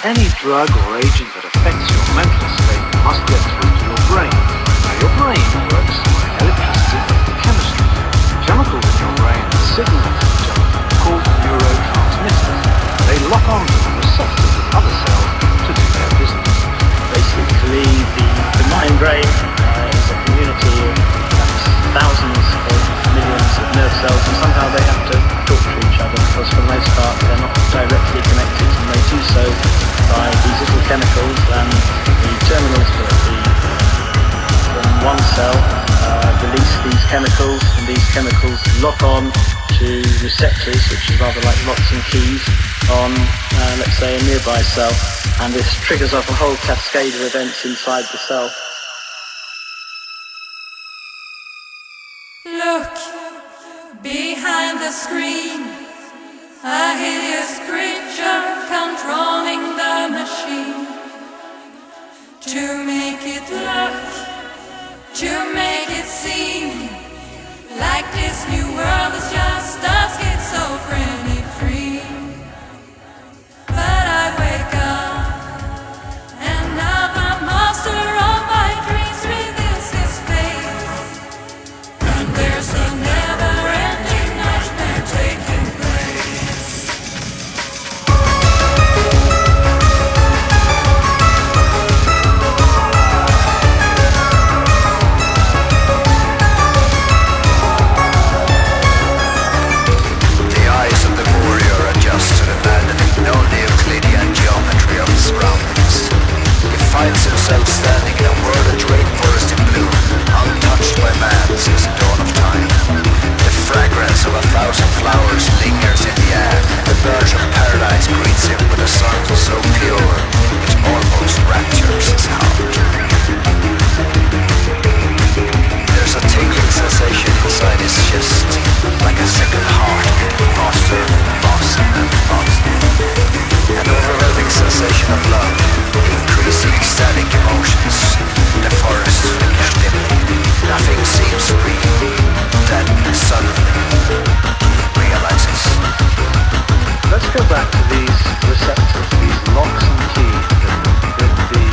Any drug or agent that affects your mental state must get through to your brain. Now your brain works by electricity and chemistry. Chemicals in your brain signal to each other called neurotransmitters. They lock onto the receptors of other cells to do their business. Basically, the mind-brain is a community of thousands of millions of nerve cells, and somehow they have to talk to each other because for the most part they're not directly connected, and they do so by these little chemicals, and the terminals from one cell release these chemicals, and these chemicals lock on to receptors, which is rather like locks and keys, on let's say a nearby cell, and this triggers off a whole cascade of events inside the cell. Look behind the screen, a hideous creature controlling the machine to make it look, to make it seem like this new world is just a schizophrenic dream. But I wake up and now the monster of my dreams reveals his face, and there's a never-ending nightmare taking place. The eyes of the warrior adjust to the man with no Euclidean geometry of his surroundings. He finds himself standing in a world of great forest in bloom, untouched by man since the dawn of time. The fragrance of 1,000 flowers lingers in the air. The bird of paradise greets him with a song so pure it almost raptures his heart. There's a tingling sensation inside his chest, like a second heart, faster, faster and faster. An overwhelming sensation of love, increasing ecstatic emotions. The forest flickers dimly, nothing seems real. Then suddenly, he realizes. Let's go back to these receptors, these locks and keys that the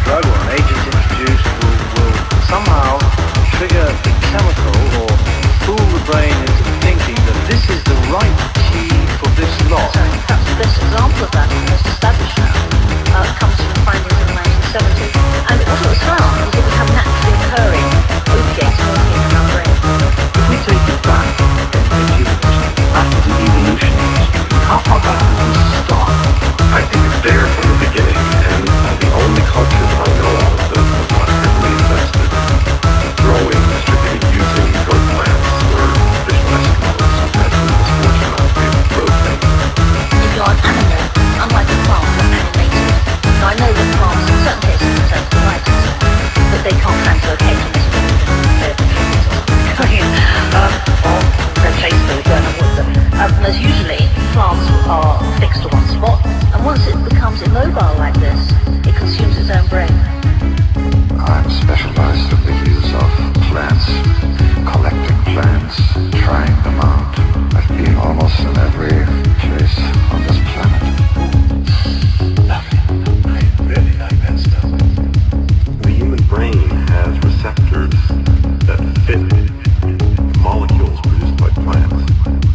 drug or an agent introduced will somehow trigger the chemical or fool the brain into thinking that this is the right key for this lock. So perhaps the best example of that, and most established now, comes from findings in the 1970s. And what it was found is it become naturally occurring opiates working in our brain. If we take it back in human history, after the evolutionary history, how did this start? I think it's there from the beginning, and the only culture that I know of that was not heavily invested in growing, distributing, using drug plants were traditional Eskimos who had the misfortune of being able to grow things. If you're an animal, unlike a plant, you're animated. Now I know that plants in certain cases possess the right to sell, but they can't translocate unless they're or replace them, burn them with them. As usually, plants are fixed to one spot, and once it becomes immobile like this, it consumes its own brain. I'm specialized in the use of plants, collecting plants, trying them out. I've been almost in every place on this planet. Lovely. I really like that stuff. The human brain has receptors that fit molecules produced by plants.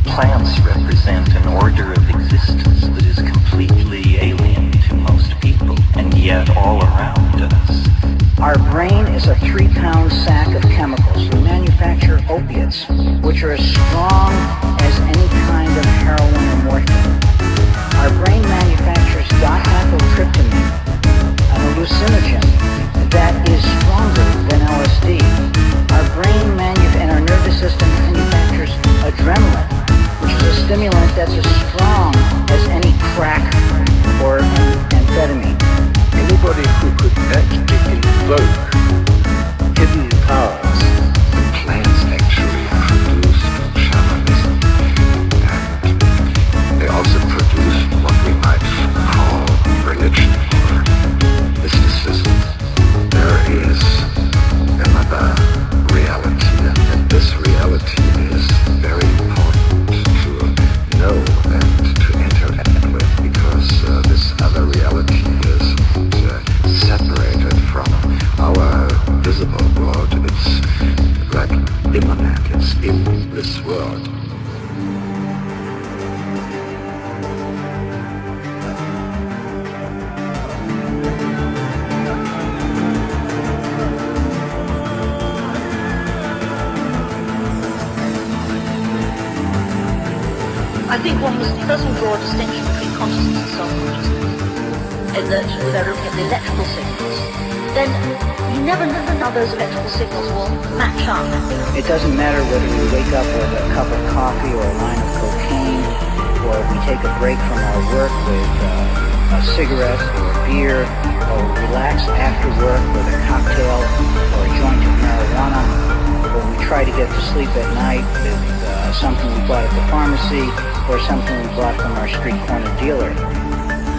Plants represent an order of existence that is completely alien to most people, and yet all around us. Our brain is a 3-pound sack of chemicals. We manufacture opiates, which are as strong as any kind of heroin or morphine. Our brain manufactures dimethyltryptamine, an hallucinogen that is stronger than LSD. Our brain and our nervous system manufactures adrenaline, which is a stimulant that's as strong as any crack or amphetamine. Anybody who could actually invoke hidden powers. The plants actually produce shamanism, and they also produce what we might call religion or mysticism. There is another reality, and this reality is very important to know and to interact with, because this other reality he doesn't draw a distinction between consciousness and self-consciousness. In that they're looking at the electrical signals, then you never know how those electrical signals will match up. It doesn't matter whether we wake up with a cup of coffee or a line of cocaine, or we take a break from our work with a cigarette or a beer, or relax after work with a cocktail or a joint of marijuana, or we try to get to sleep at night with something we bought at the pharmacy or something we bought from our street corner dealer.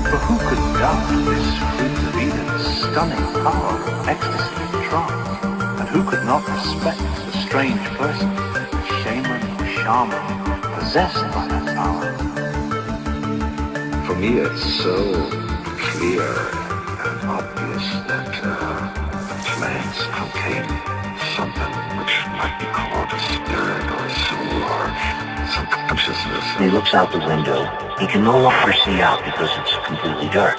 For who could doubt this fruit of Eden's stunning power of ecstasy and trance? And who could not respect the strange person, shaman or shaman, possessed by that power? For me, it's so clear and obvious that plants contain something which might be called a spirit or a soul or some consciousness. He looks out the window. He can no longer see out because it's completely dark.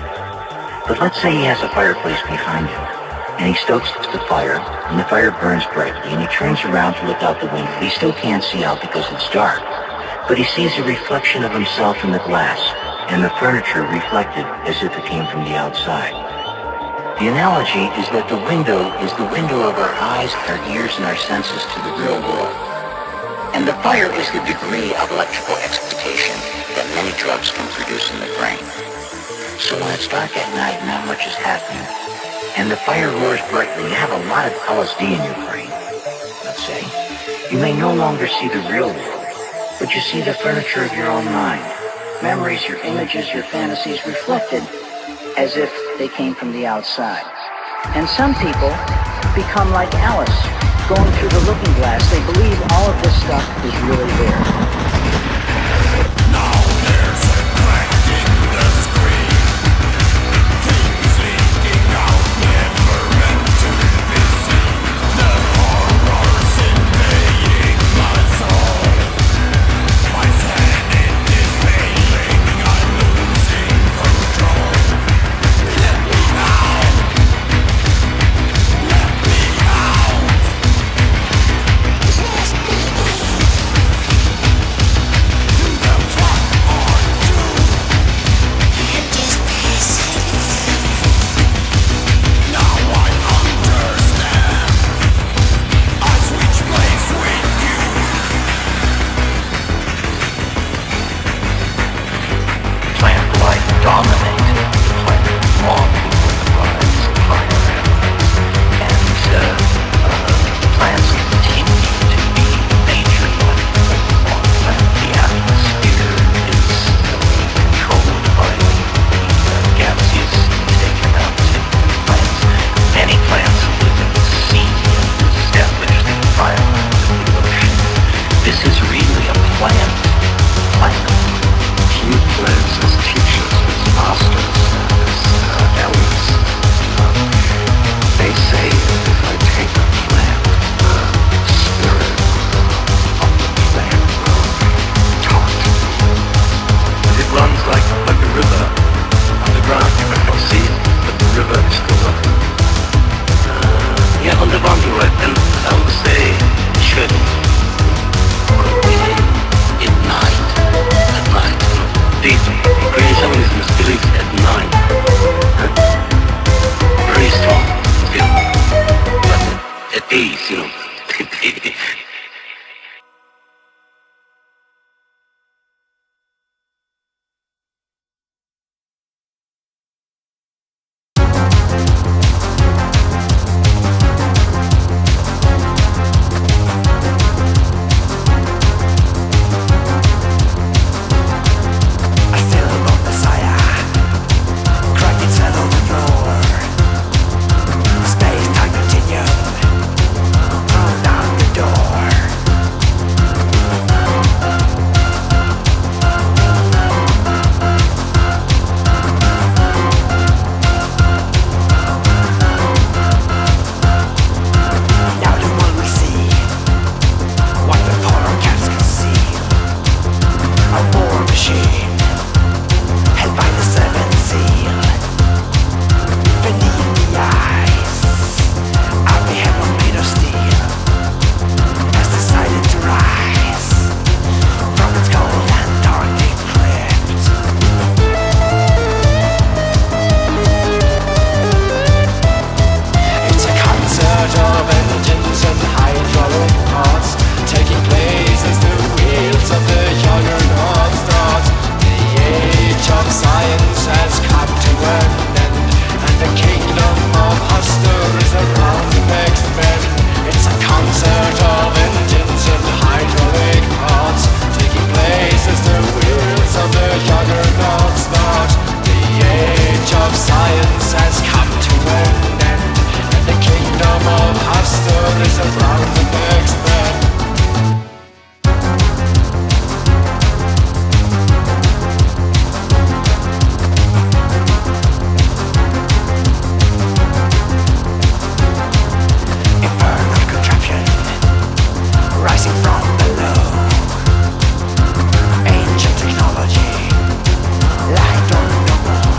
But let's say he has a fireplace behind him, and he stokes the fire, and the fire burns brightly, and he turns around to look out the window. He still can't see out because it's dark, but he sees a reflection of himself in the glass, and the furniture reflected as if it came from the outside. The analogy is that the window is the window of our eyes, our ears, and our senses to the real world. And the fire is the degree of electrical excitation that many drugs can produce in the brain. So when it's dark at night, not much is happening, and the fire roars brightly, you have a lot of LSD in your brain, let's say. You may no longer see the real world, but you see the furniture of your own mind. Memories, your images, your fantasies reflected as if they came from the outside. And some people become like Alice, going through the looking glass. They believe all of this stuff is really there. science has come to an end, and the kingdom of Hastur is around the next bend. Infernal contraption rising from below. Ancient technology, light on no more.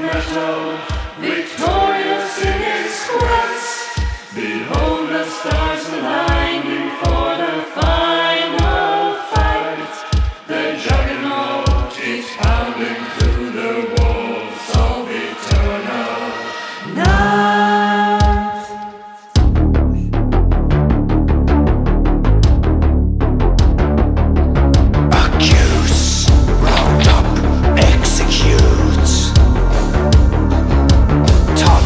metal, victorious in his quest. Behold the stars aligning for the final fight. The Juggernaught keeps pounding through the walls of eternal night. Accuse, round up, execute. Talk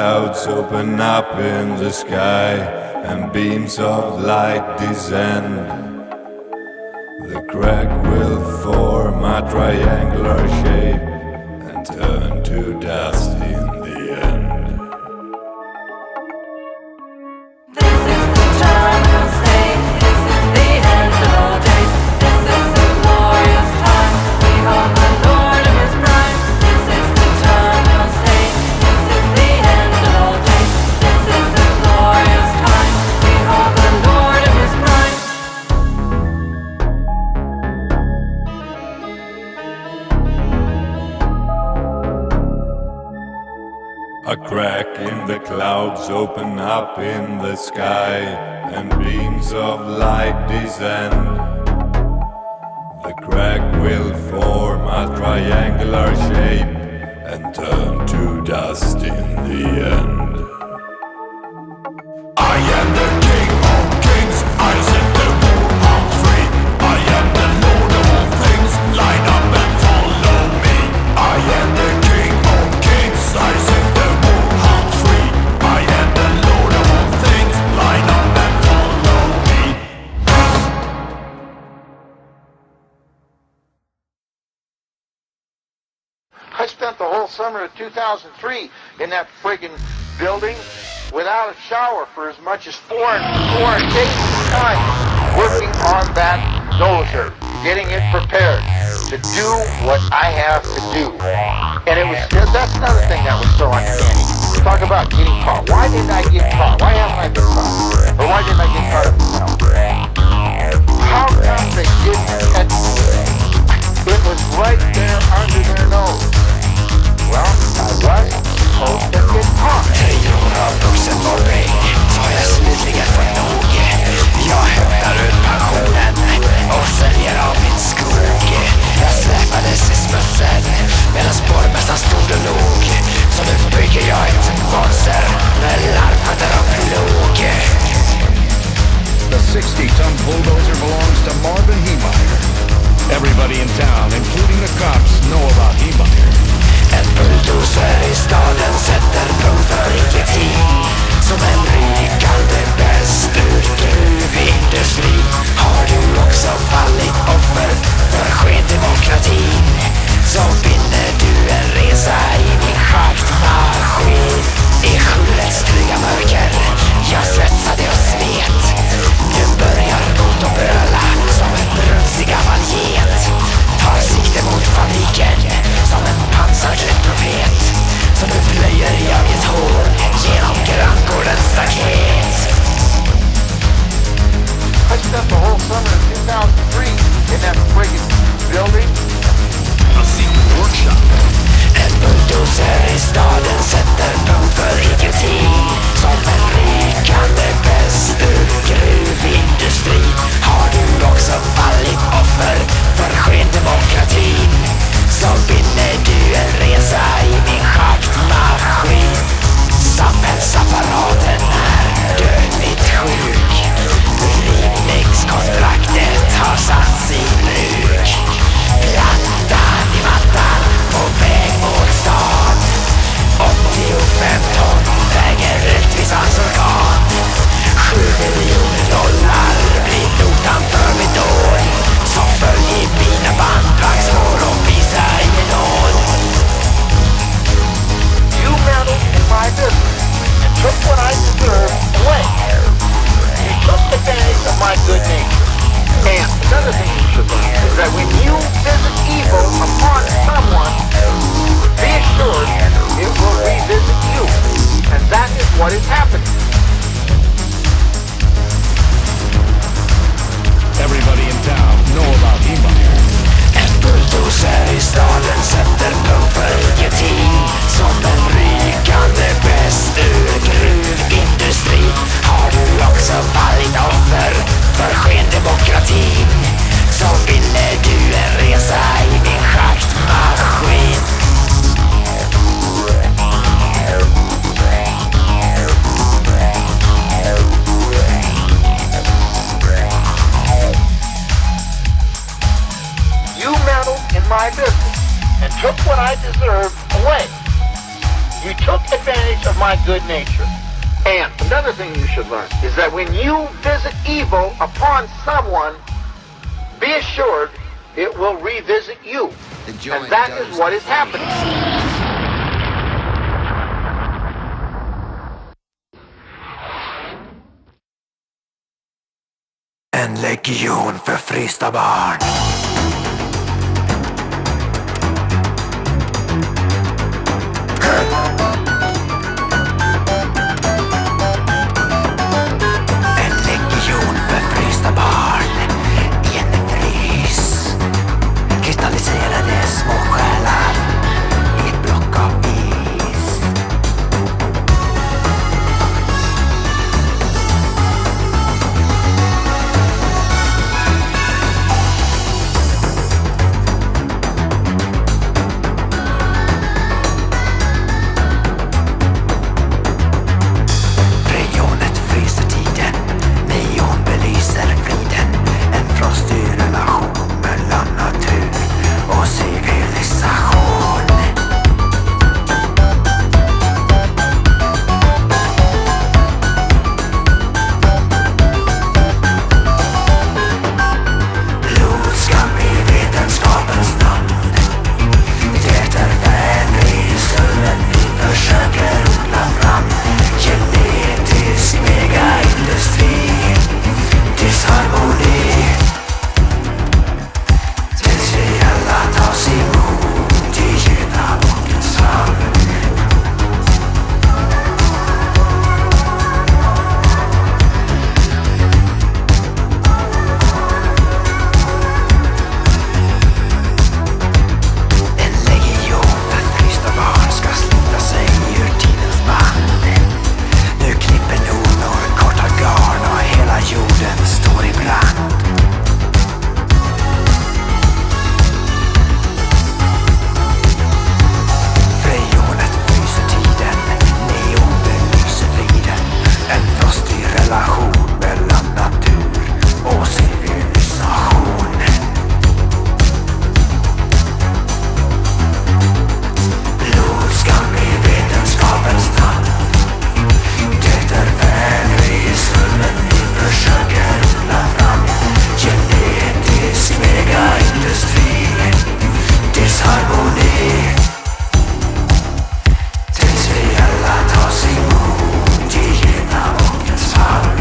clouds open up in the sky and beams of light descend, the crack will form a triangular shape and turn to dust in the end. This is the terminal state, this is the end of all days, this is the glorious time, behold the Lord of his prime. This is the terminal state, this is the end of all days, this is the glorious time, behold the Lord of his prime. A crack in the clouds open up in the sky and beams of light descend. The crack will form a triangular shape and turn to dust in the end. I am the king of kings, I set the warhound free. I am the lord of all things, line up and follow me. I am the king of kings, I set the warhound free. I am the lord of all things, line up and follow me. I spent the whole summer of 2003 in that friggin' building without a shower for as much as four days at a time, working on that dozer, getting it prepared to do what I have to do. And that's another thing that was so uncanny. Talk about getting caught. Why didn't I get caught? Why haven't I been caught? Or why didn't I get caught? How come they didn't catch me? It was right there under their nose. Well, I was supposed to get caught. 3 år av vuxenmobbing så har jag slutligen fått nog. Jag hämtar ut pensionen och säljer av min skog. Jag släpades i smutsen medan spårmästaren stod och låg. Så nu bygger jag ett monster med larvfötter och plog. The 60-ton bulldozer belongs to Marvin Heemeyer. Everybody in town, including the cops, know about Heemeyer. En bulldozer i staden sätter punkt för ingenting. Som en rykande bäst ur gruvindustri har du också fallit offer för skendemokratin. Så vinner du en resa i min schaktmaskin. I skjulets trygga mörker, jag svetsade och svet. Nu börjar motorn bröla som en brunsig gammal get. Tar sikte mot fabriken som en pansarklädd profet. Så nu plöjer jag ett hål genom granngårdens staket. I spent the whole summer of 2003 in that friggin' building. A secret workshop. En bulldozer i staden sätter punkt för ingenting. Som en rykande bäst ur gruvindustri har du också fallit offer för skendemokratin. Så vinner du en resa i min schaktmaskin. Samhällsapparaten är dödligt sjuk. Rivningskontraktet har satts i bruk. Plattan i mattan på väg mot stan. 85 ton väger rättvisans organ. 7 miljoner dollar blir notan för mitt dåd. Som följer mina bandvagnsspår och visar ingen nåd. You meddled in my business and took what I deserved away. You took advantage of my good name. And another thing you should learn is that when you visit evil upon someone, be assured it will revisit you. And that is what is happening. Everybody in town know about Heemeyer. En bulldozer i staden sätter punkt för ingenting. Som en rykande bäst ur gruvindustri har du också fallit offer för skendemokratin. Så vinner du en resa i min schaktmaskin. You meddled in my business and took what I deserved away. You took advantage of my good nature. And another thing you should learn is that when you visit evil upon someone, be assured it will revisit you. And that is what is happening. En legion för frysta barn. En legion för frysta barn i en frys. Kristalliserade små själar i ett block av is. Freonet fryser tiden, neon belyser friden. En frostig relation mellan natur och civilisation. Blodskam i vetenskapens namn. Det är världrisullen vi försöker odla fram. Genetisk megaindustri, disharmoni. Tills vi alla tas emot i Juggernauts famn. En legion för frysta barn ska slita sig ur tidens band. Nu klipper nordnorr korta garn och hela jorden står i brand. Freonet fryser tiden, neon belyser friden. En frostig relation mellan natur och civilisation. Blodskam i vetenskapens namn. Det är världrisullen vi försöker odla fram. Genetisk megaindustri, disharmoni. Tills vi alla tas emot i Juggernauts famn.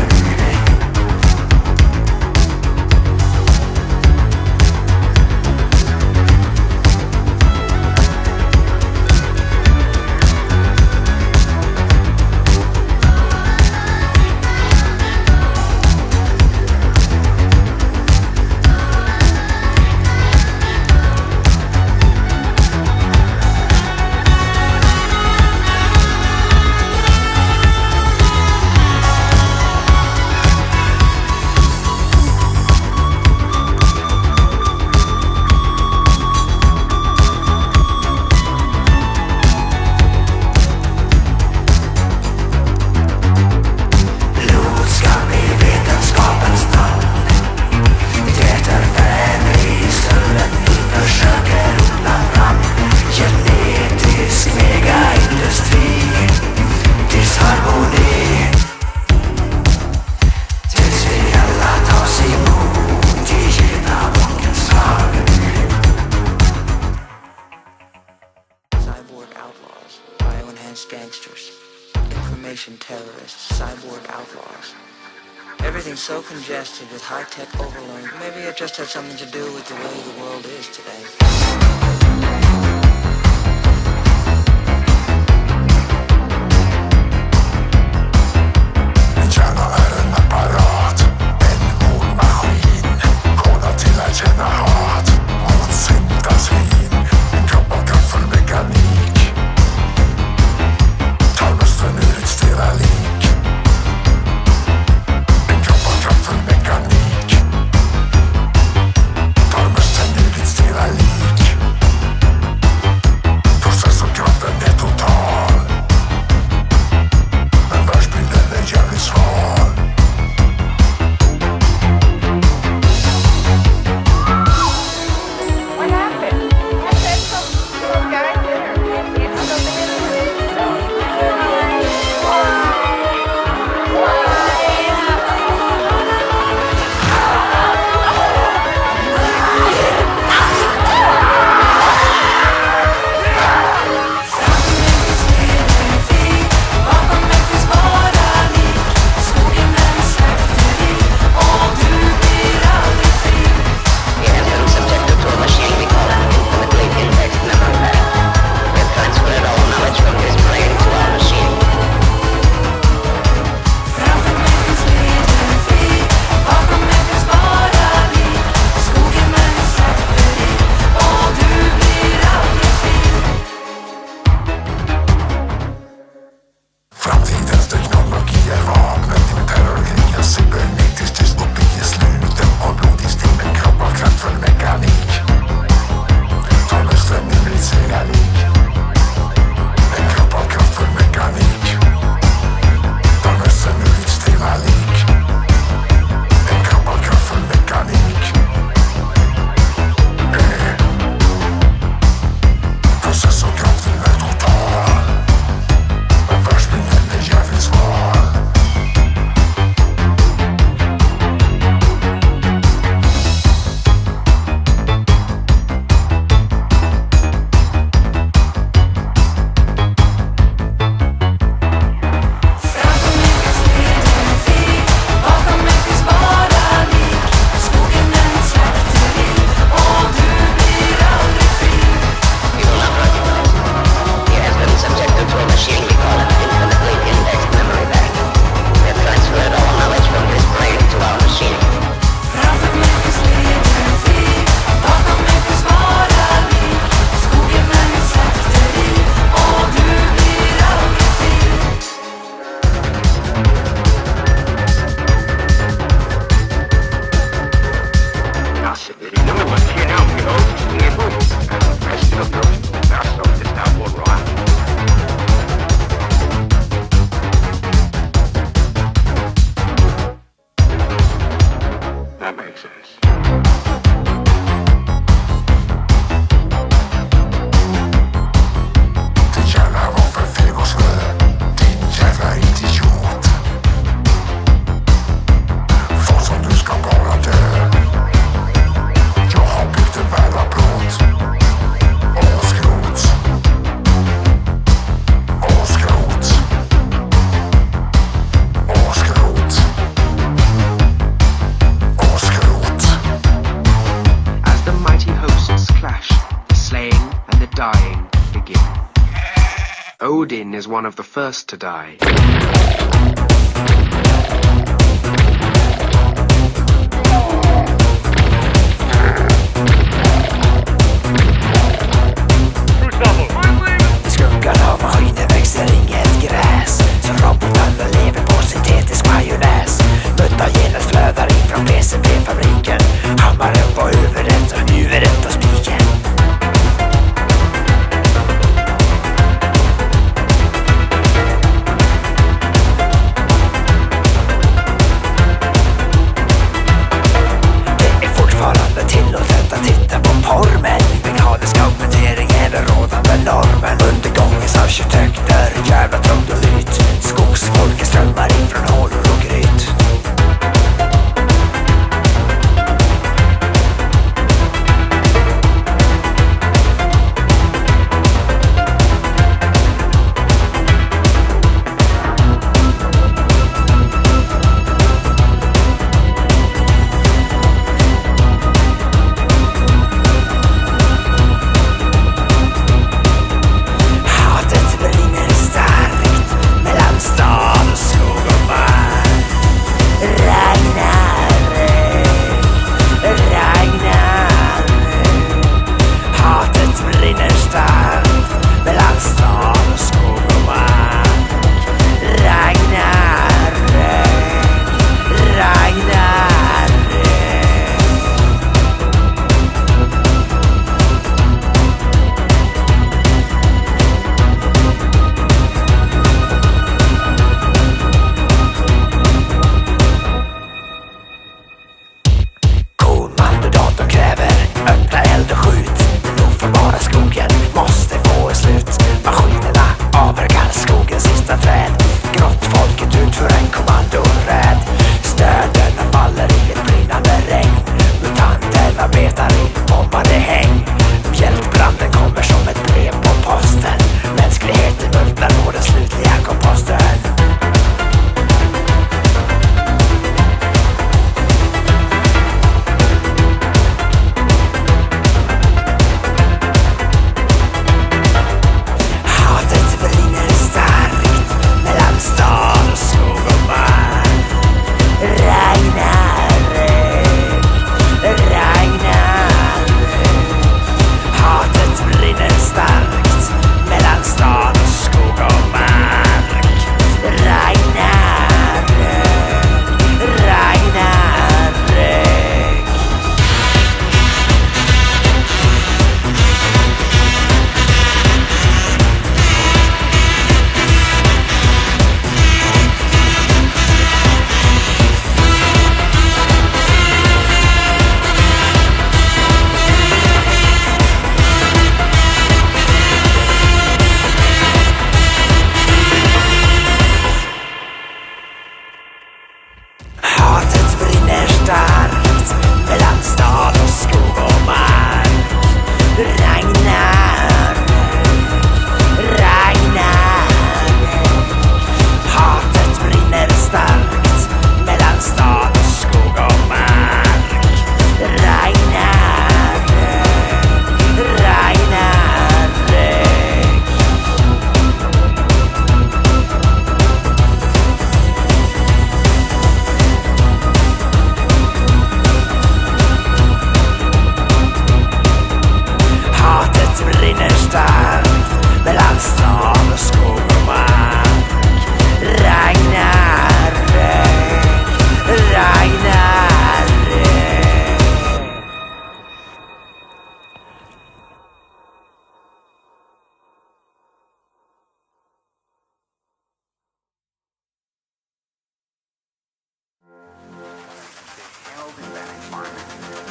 Blodskam i vetenskapens namn. Det är världrisullen vi försöker odla fram. Genetisk megaindustri, disharmoni. Tills vi alla tas emot i Juggernauts famn. Cyborg outlaws, bioenhanced gangsters, information terrorists, cyborg outlaws. Everything's so congested with high-tech overload. Maybe it just has something to do with the way the world is today. Min hjärna är en apparat, en mordmaskin, kodad till att känna hat mot syntazin. Min kropp av gaffelmekanik tar musten ur ett stela lik. Min kropp av gaffelmekanik tar musten ur ett stela lik. Odin is one of the first to die. I skuggan av maskiner växer inget gräs, så robotarna lever på syntetisk majonnäs. Mutagenet flödar in från PCB-fabriken, hammaren på huvudet och huvudet på spiken. Fortfarande tillåtet att titta på porr, men mekanisk augmentering är den rådande normen. Undergångens arkitekter, jävla troglodyt. Skogsfolket strömmar in från hålor och gryt.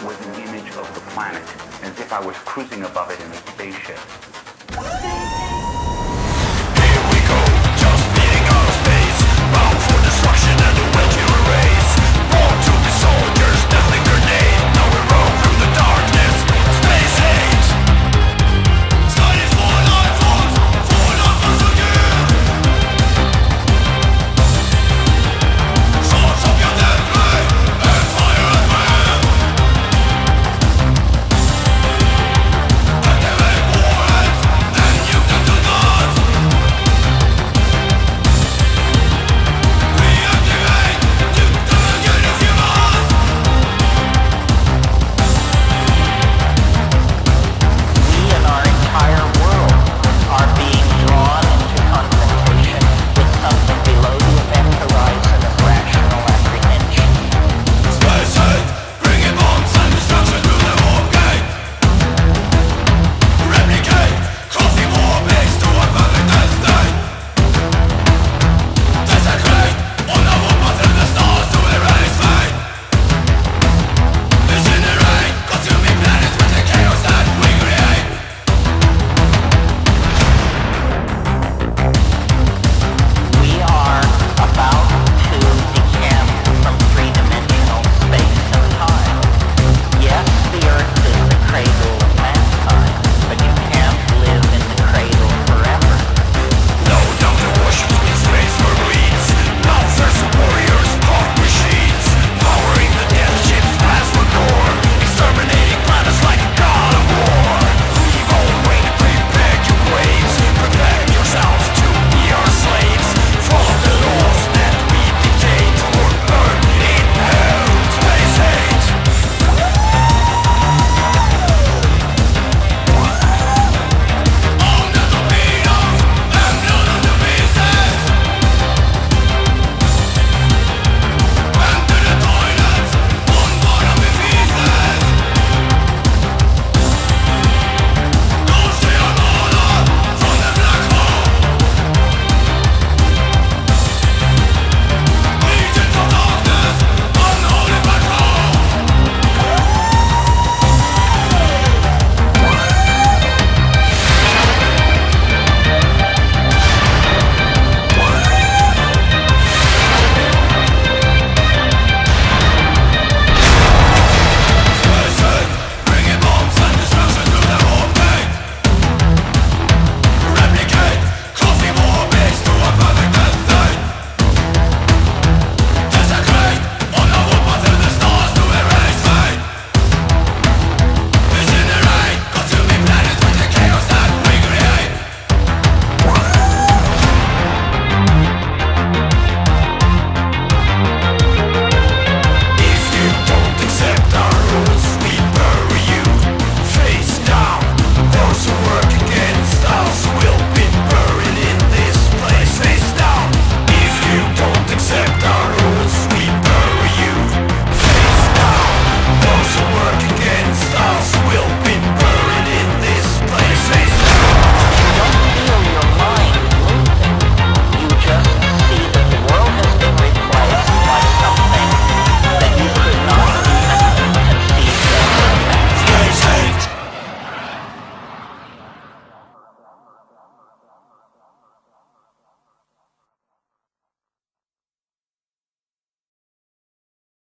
Was an image of the planet, as if I was cruising above it in a spaceship.